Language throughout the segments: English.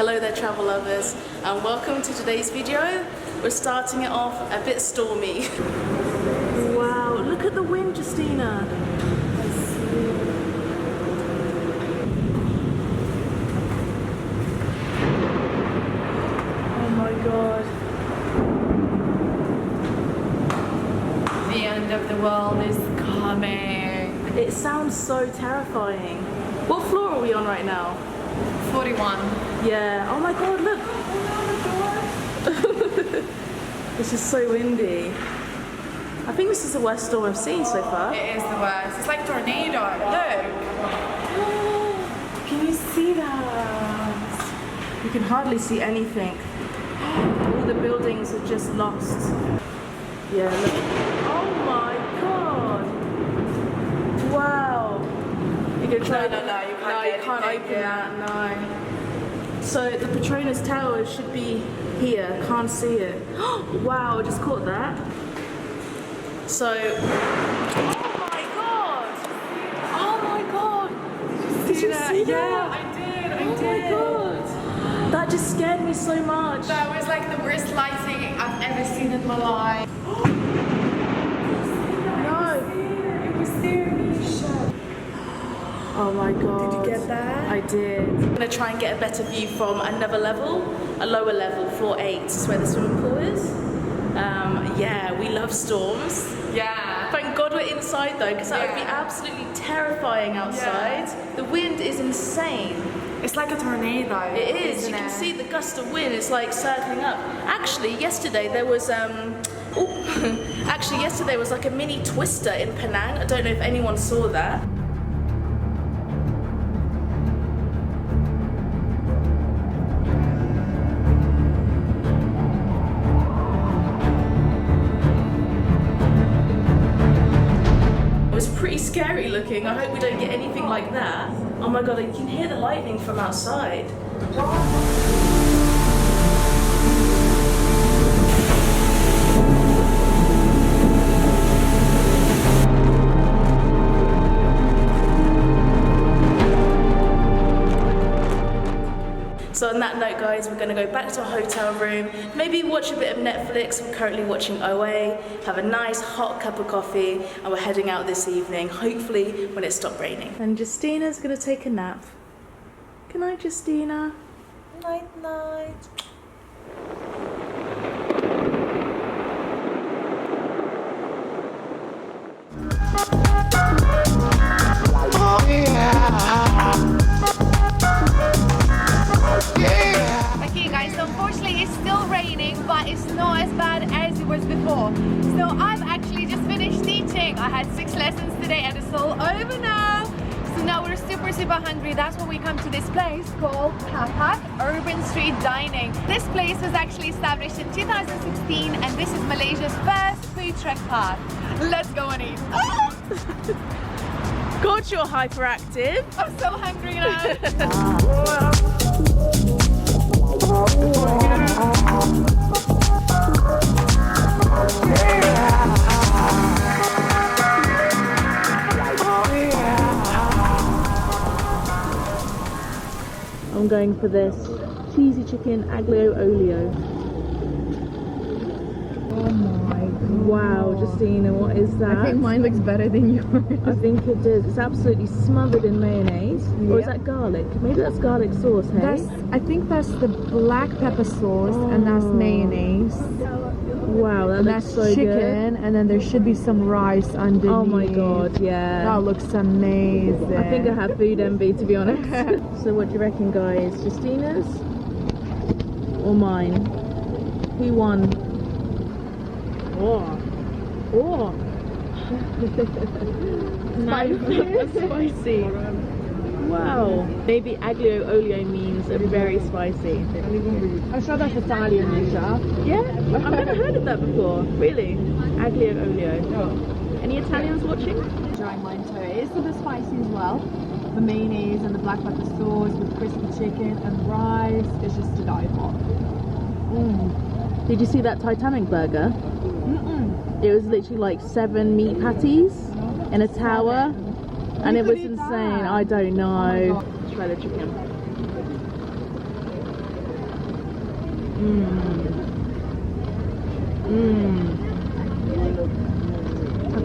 Hello there travel lovers and welcome to today's video. We're starting it off a bit stormy. Wow, look at the wind, Justina. Oh my god. The end of the world is coming. It sounds so terrifying. What floor are we on right now? 41. Yeah, oh my god, look! This is so windy. I think this is the worst storm I've seen so far. It is the worst. It's like tornado. Look. Can you see that? You can hardly see anything. All the buildings are just lost. Yeah, look. Oh my god! Wow! You can try. No, you can't open that. No. So the Petronas Tower should be here. Can't see it. Wow! I just caught that. So. Oh my god! Oh my god! Did you see that? Yeah, I did. Oh my god! That just scared me so much. That was like the worst lighting I've ever seen in my life. Oh my god. Did you get that? I did. I'm gonna try and get a better view from another level, a lower level, floor 8, is where the swimming pool is. Yeah, we love storms. Yeah. Thank God we're inside though, because that would be absolutely terrifying outside. Yeah. The wind is insane. It's like a tornado. It is. You can see the gust of wind. It's like circling up. Actually, yesterday there was actually yesterday was like a mini twister in Penang. I don't know if anyone saw that. Pretty scary looking. I hope we don't get anything like that. Oh my god, you can hear the lightning from outside. So on that note guys, we're going to go back to our hotel room, maybe watch a bit of Netflix. I'm currently watching OA, have a nice hot cup of coffee, and we're heading out this evening, hopefully when it stopped raining. And Justina's going to take a nap. Good night, Justina. Night, night. Oh yeah. Okay guys, so unfortunately it's still raining, but it's not as bad as it was before. So I've actually just finished teaching. I had 6 lessons today and it's all over now. So now we're super hungry. That's why we come to this place called Tapak Urban Street Dining. This place was actually established in 2016 and this is Malaysia's first food truck park. Let's go and eat. God, you're hyperactive. I'm so hungry now. I'm going for this cheesy chicken aglio olio. Oh my god. Wow, Justina, what is that? I think mine looks better than yours. I think it does. It's absolutely smothered in mayonnaise. Or is that garlic? Maybe that's garlic sauce, hey? I think that's the black pepper sauce and that's mayonnaise. Wow, that looks so chicken, good. and then there should be some rice underneath. Oh my god, yeah. That looks amazing. I think I have food envy, to be honest. So what do you reckon, guys? Justina's or mine? Who won? Oh. Spicy. Wow. Maybe aglio olio means very spicy. I'm sure that's Italian, Nisha. Yeah? I've never heard of that before. Really? Aglio olio. Any Italians watching? Enjoying mine too. It's a bit spicy as well. The mayonnaise and the black pepper sauce with crispy chicken and rice is just to die for. Did you see that Titanic burger? It was literally like 7 meat patties in a tower, and it was insane. I don't know. Try the chicken. I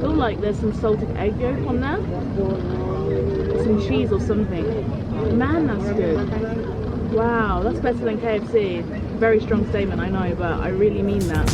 feel like there's some salted egg yolk on there, some cheese or something. Man, that's good. Wow, that's better than KFC. Very strong statement, I know, but I really mean that.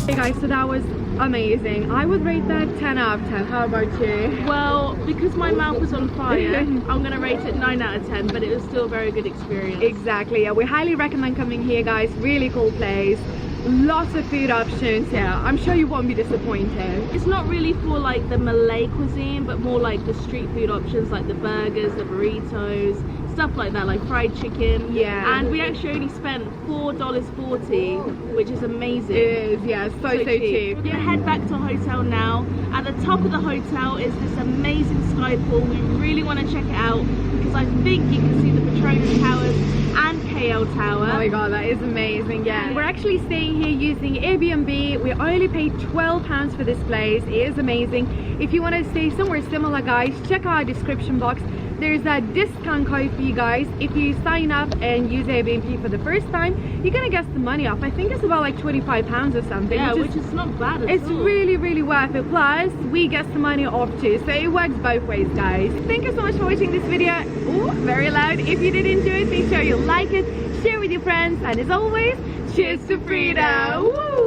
Hey guys, so that was amazing. I would rate that 10 out of 10. How about you? Well, because my mouth was on fire, I'm gonna rate it 9 out of 10, but it was still a very good experience. Exactly, yeah, we highly recommend coming here, guys. Really cool place. Lots of food options. Yeah, I'm sure you won't be disappointed. It's not really for like the Malay cuisine, but more like the street food options, like the burgers, the burritos, stuff like that, like fried chicken. Yeah. And we actually only spent $4.40, which is amazing. It is, yeah, so cheap. We're gonna head back to our hotel now. At the top of the hotel is this amazing sky pool. We really want to check it out because I think you can see the Petronas Towers and KL Tower. Oh my god, that is amazing. Yeah, we're actually staying here using Airbnb. We only paid £12 for this place. It is amazing. If you want to stay somewhere similar, guys, check out our description box. There's a discount code for you guys. If you sign up and use Airbnb for the first time, you're gonna get some money off. I think it's about like £25 or something. Yeah, which is not bad at all. It's really worth it. Plus, we get some money off too. So it works both ways, guys. Thank you so much for watching this video. Ooh, very loud. If you did enjoy it, make sure you like it, share with your friends, and as always, cheers to freedom. Woo!